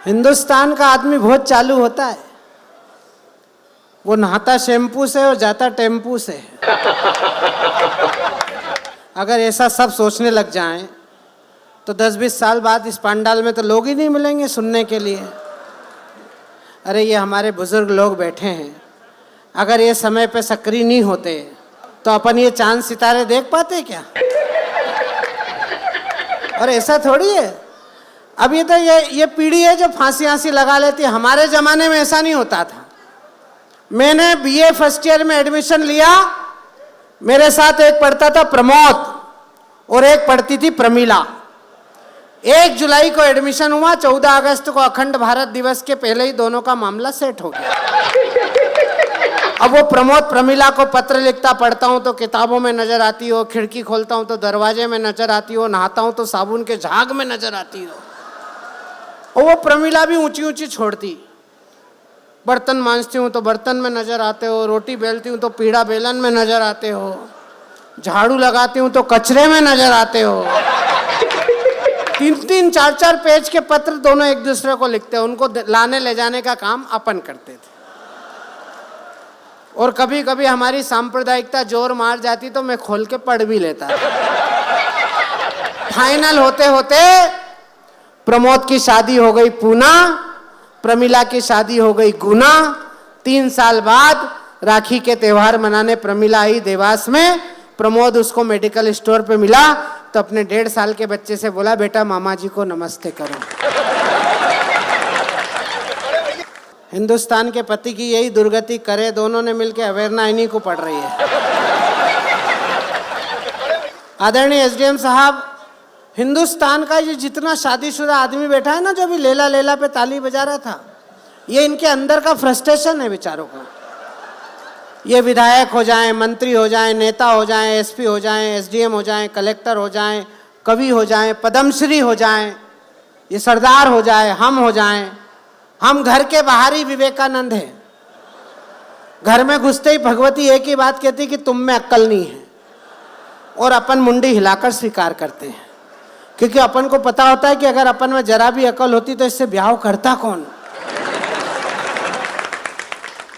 हिंदुस्तान का आदमी बहुत चालू होता है, वो नहाता शैम्पू से और जाता टेम्पू से। अगर ऐसा सब सोचने लग जाएं तो 10-20 साल बाद इस पंडाल में तो लोग ही नहीं मिलेंगे सुनने के लिए। अरे ये हमारे बुजुर्ग लोग बैठे हैं, अगर ये समय पे सक्रिय नहीं होते तो अपन ये चांद सितारे देख पाते क्या? और ऐसा थोड़ी है। अब ये तो ये पीढ़ी है जो फांसी लगा लेती है। हमारे ज़माने में ऐसा नहीं होता था। मैंने बीए फर्स्ट ईयर में एडमिशन लिया, मेरे साथ एक पढ़ता था प्रमोद और एक पढ़ती थी प्रमीला। 1 जुलाई को एडमिशन हुआ, 14 अगस्त को अखंड भारत दिवस के पहले ही दोनों का मामला सेट हो गया। अब वो प्रमोद प्रमीला को पत्र लिखता, पढ़ता हूँ तो किताबों में नजर आती हो, खिड़की खोलता हूँ तो दरवाजे में नजर आती हो, नहाता हूँ तो साबुन के झाग में नजर आती हो। और वो प्रमीला भी ऊंची ऊंची छोड़ती, बर्तन मांजती हूँ तो बर्तन में नजर आते हो, रोटी बेलती हूँ तो पीढ़ा बेलन में नजर आते हो, झाड़ू लगाती हूँ तो कचरे में नजर आते हो। 3-3, 4-4 पेज के पत्र दोनों एक दूसरे को लिखते हैं। उनको लाने ले जाने का काम अपन करते थे। और कभी कभी हमारी सांप्रदायिकता जोर मार जाती तो मैं खोल के पढ़ भी लेता। फाइनल होते होते प्रमोद की शादी हो गई पूना, प्रमीला की शादी हो गई गुना। 3 साल बाद राखी के त्योहार मनाने प्रमीला आई देवास में। प्रमोद उसको मेडिकल स्टोर पे मिला तो अपने 1.5 साल के बच्चे से बोला, बेटा मामा जी को नमस्ते करो। हिंदुस्तान के पति की यही दुर्गति करे, दोनों ने मिलकर अवेरना इन्हीं को पढ़ रही है। आदरणीय एसडीएम साहब, हिंदुस्तान का ये जितना शादीशुदा आदमी बैठा है ना, जो भी लेला लेला पे ताली बजा रहा था, ये इनके अंदर का फ्रस्ट्रेशन है बेचारों का। ये विधायक हो जाएं, मंत्री हो जाएं, नेता हो जाएं, एसपी हो जाएं, एसडीएम हो जाएं, कलेक्टर हो जाएं, कवि हो जाएं, पद्मश्री हो जाएं, ये सरदार हो जाए, हम हो जाएं, हम घर के बाहर ही विवेकानंद हैं। घर में घुसते ही भगवती एक ही बात कहती कि तुम में अक्ल नहीं है, और अपन मुंडी हिलाकर स्वीकार करते हैं, क्योंकि अपन को पता होता है कि अगर अपन में जरा भी अकल होती तो इससे ब्याह करता कौन।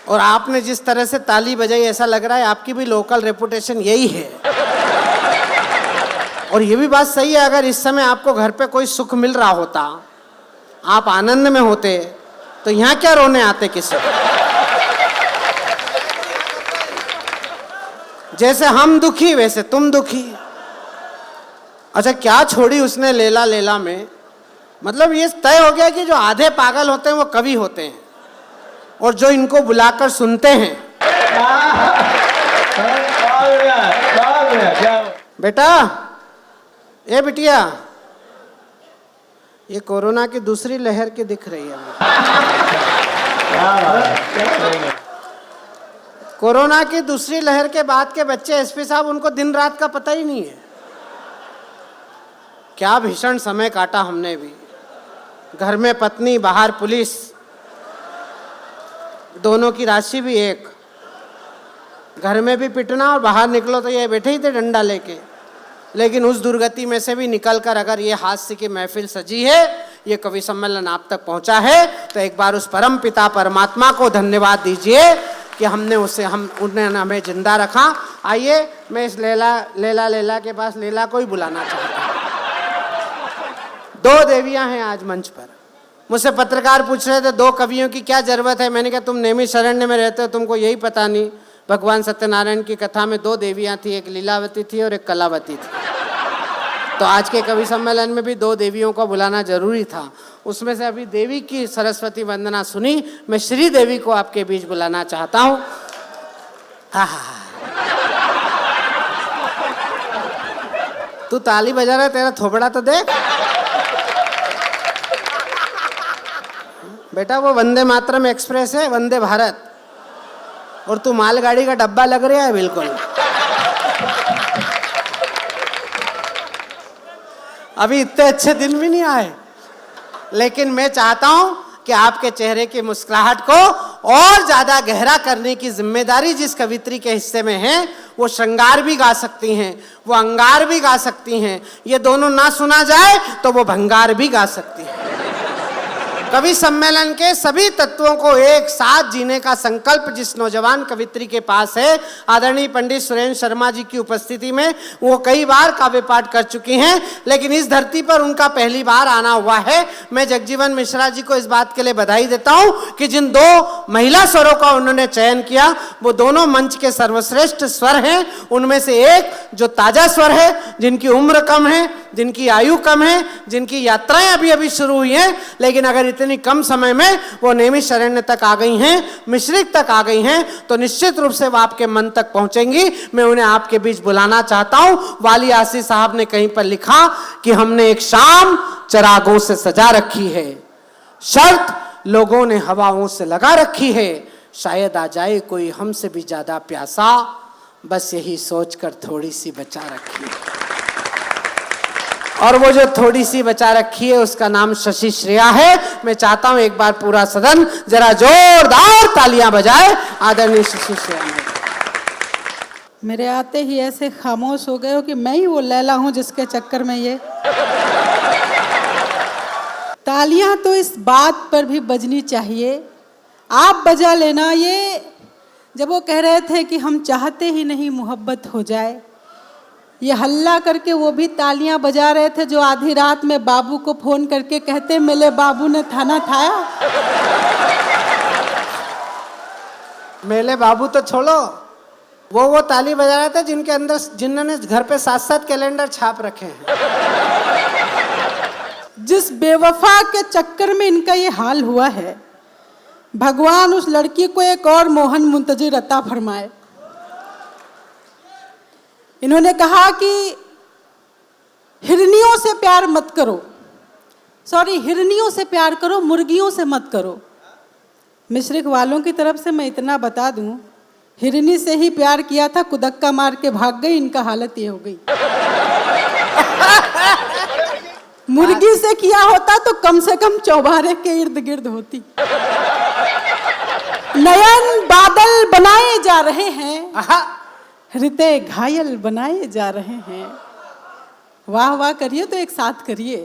और आपने जिस तरह से ताली बजाई, ऐसा लग रहा है आपकी भी लोकल रेपुटेशन यही है। और ये भी बात सही है, अगर इस समय आपको घर पे कोई सुख मिल रहा होता, आप आनंद में होते, तो यहाँ क्या रोने आते किसी को। जैसे हम दुखी वैसे तुम दुखी। अच्छा, क्या छोड़ी उसने लेला लेला में। मतलब ये तय हो गया कि जो आधे पागल होते हैं वो कवि होते हैं, और जो इनको बुलाकर सुनते हैं। बेटा, ये बिटिया, ये कोरोना की दूसरी लहर की दिख रही है। कोरोना की दूसरी लहर के बाद के बच्चे एसपी साहब, उनको दिन रात का पता ही नहीं है। क्या भीषण समय काटा हमने भी। घर में पत्नी, बाहर पुलिस, दोनों की राशि भी एक। घर में भी पिटना और बाहर निकलो तो ये बैठे ही थे डंडा लेके। लेकिन उस दुर्गति में से भी निकलकर अगर ये हास्य की महफिल सजी है, ये कवि सम्मेलन आप तक पहुंचा है, तो एक बार उस परम पिता परमात्मा को धन्यवाद दीजिए कि उन्होंने हमें जिंदा रखा। आइए, मैं इस लेला के पास लेला को ही बुलाना चाहता हूँ। 2 देवियां हैं आज मंच पर। मुझसे पत्रकार पूछ रहे थे 2 कवियों की क्या जरूरत है। मैंने कहा तुम नेमी शरण्य में रहते हो, तुमको यही पता नहीं। भगवान सत्यनारायण की कथा में 2 देवियां थी, एक लीलावती थी और एक कलावती थी। तो आज के कवि सम्मेलन में भी 2 देवियों को बुलाना जरूरी था। उसमें से अभी देवी की सरस्वती वंदना सुनी, मैं श्री देवी को आपके बीच बुलाना चाहता हूँ। तू ताली बजा रहा है, तेरा थोबड़ा तो देख बेटा। वो वंदे मातरम एक्सप्रेस है, वंदे भारत, और तू मालगाड़ी का डब्बा लग रहा है बिल्कुल। अभी इतने अच्छे दिन भी नहीं आए, लेकिन मैं चाहता हूं कि आपके चेहरे की मुस्कुराहट को और ज्यादा गहरा करने की जिम्मेदारी जिस कवित्री के हिस्से में है, वो श्रृंगार भी गा सकती हैं, वो अंगार भी गा सकती हैं। ये दोनों ना सुना जाए तो वो भंगार भी गा सकती हैं। कवि सम्मेलन के सभी तत्वों को एक साथ जीने का संकल्प जिस नौजवान कवित्री के पास है, आदरणीय पंडित सुरेंद्र शर्मा जी की उपस्थिति में वो कई बार काव्य पाठ कर चुकी हैं, लेकिन इस धरती पर उनका पहली बार आना हुआ है। मैं जगजीवन मिश्रा जी को इस बात के लिए बधाई देता हूं कि जिन 2 महिला स्वरों का उन्होंने चयन किया वो दोनों मंच के सर्वश्रेष्ठ स्वर हैं। उनमें से एक जो ताजा स्वर है, जिनकी उम्र कम है, जिनकी आयु कम है, जिनकी यात्राएं अभी अभी शुरू हुई हैं, लेकिन अगर इतनी कम समय में वो नैमिषारण्य तक आ गई हैं, मिश्रिक तक आ गई हैं, तो निश्चित रूप से वो आपके मन तक पहुंचेंगी। मैं उन्हें आपके बीच बुलाना चाहता हूं। वाली आसी साहब ने कहीं पर लिखा कि हमने एक शाम चरागों से सजा रखी है, शर्त लोगों ने हवाओं से लगा रखी है, शायद आ जाए कोई हमसे भी ज्यादा प्यासा, बस यही सोचकर थोड़ी सी बचा रखी है। और वो जो थोड़ी सी बचा रखी है उसका नाम शशि श्रेया है। मैं चाहता हूं एक बार पूरा सदन जरा जोरदार तालियां बजाए आदरणीय शशि श्रेया ने। मेरे आते ही ऐसे खामोश हो गए हो कि मैं ही वो लैला हूं जिसके चक्कर में ये तालियां तो इस बात पर भी बजनी चाहिए, आप बजा लेना। ये जब वो कह रहे थे कि हम चाहते ही नहीं मोहब्बत हो जाए, ये हल्ला करके वो भी तालियां बजा रहे थे जो आधी रात में बाबू को फोन करके कहते मेरे बाबू ने थाना थाया। मेले बाबू तो छोड़ो, वो ताली बजा रहे थे जिनके अंदर जिन्होंने घर पे 7-7 कैलेंडर छाप रखे हैं। जिस बेवफा के चक्कर में इनका ये हाल हुआ है, भगवान उस लड़की को एक और मोहन मुंतजिर अता फरमाए। इन्होंने कहा कि हिरनियों से प्यार मत करो, हिरनियों से प्यार करो, मुर्गियों से मत करो। मिश्रिक वालों की तरफ से मैं इतना बता दूं, हिरनी से ही प्यार किया था, कुदक्का मार के भाग गई, इनका हालत ये हो गई। मुर्गी से किया होता तो कम से कम चौबारे के इर्द गिर्द होती। नयन बादल बनाए जा रहे हैं, हृदय घायल बनाए जा रहे हैं। वाह वाह करिए तो एक साथ करिए।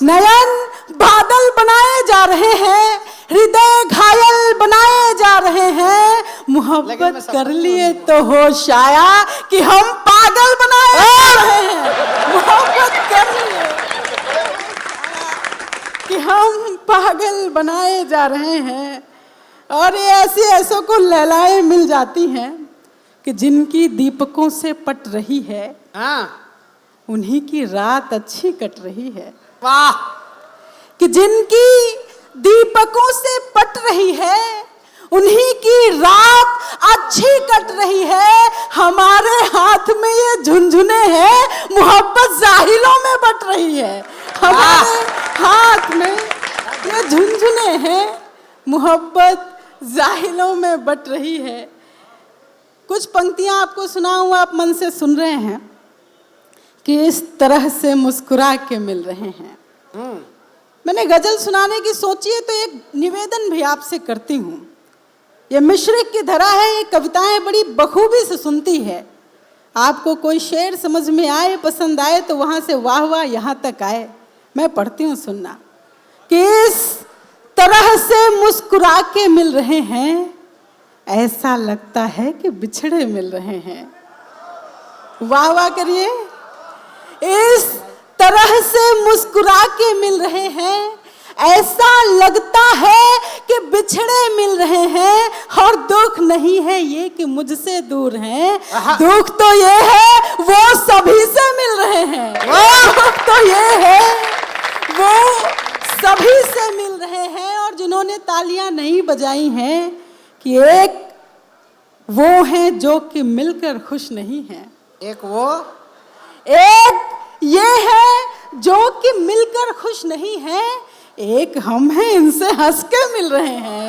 नयन बादल बनाए जा रहे हैं, हृदय घायल बनाए जा रहे हैं, मोहब्बत कर लिए तो होश आया कि हम पागल बनाए जा रहे हैं। मोहब्बत कर लिए कि हम पागल बनाए जा रहे हैं। और ये ऐसों को लैलाएं मिल जाती हैं कि जिनकी दीपकों से पट रही है, उन्हीं की रात अच्छी कट रही है। वाह! कि जिनकी दीपकों से पट रही है, उन्हीं की रात अच्छी कट रही है। हमारे हाथ में ये झुनझुने हैं, मोहब्बत जाहिलों में बट रही है। हमारे हाथ में ये झुनझुने हैं, मोहब्बत जाहिलों में बट रही है। कुछ पंक्तियां आपको सुनाऊं, आप मन से सुन रहे हैं कि इस तरह से मुस्कुरा के मिल रहे हैं। मैंने गजल सुनाने की सोची है तो एक निवेदन भी आपसे करती हूँ। ये मिश्रिक की धरा है, ये कविताएं बड़ी बखूबी से सुनती है। आपको कोई शेर समझ में आए, पसंद आए तो वहां से वाह वाह यहाँ तक आए। मैं पढ़ती हूँ, सुनना। कि इस तरह से मुस्कुरा के मिल रहे हैं, ऐसा लगता है कि बिछड़े मिल रहे हैं। वाह वाह करिए। इस तरह से मुस्कुरा के मिल रहे हैं, ऐसा लगता है कि बिछड़े मिल रहे हैं। और दुख नहीं है ये कि मुझसे दूर हैं, दुख तो ये है वो सभी से मिल रहे हैं। दुख तो ये है वो सभी से मिल रहे हैं। और जिन्होंने तालियां नहीं बजाई हैं कि एक वो हैं जो कि मिलकर खुश नहीं हैं, एक ये है जो कि मिलकर खुश नहीं है, एक हम हैं इनसे हंस के मिल रहे हैं।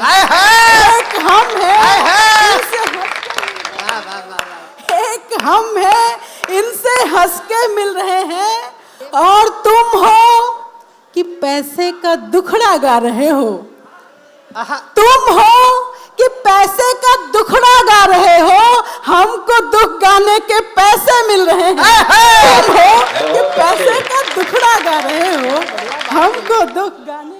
एक हम हैं इनसे एक हम हैं इनसे हंस के मिल रहे हैं। और तुम हो कि पैसे का दुखड़ा गा रहे हो, तुम हो कि पैसे का दुखड़ा गा रहे हो, हमको दुख गाने के पैसे मिल रहे हैं। तुम हो कि पैसे का दुखड़ा गा रहे हो, हमको दुख गाने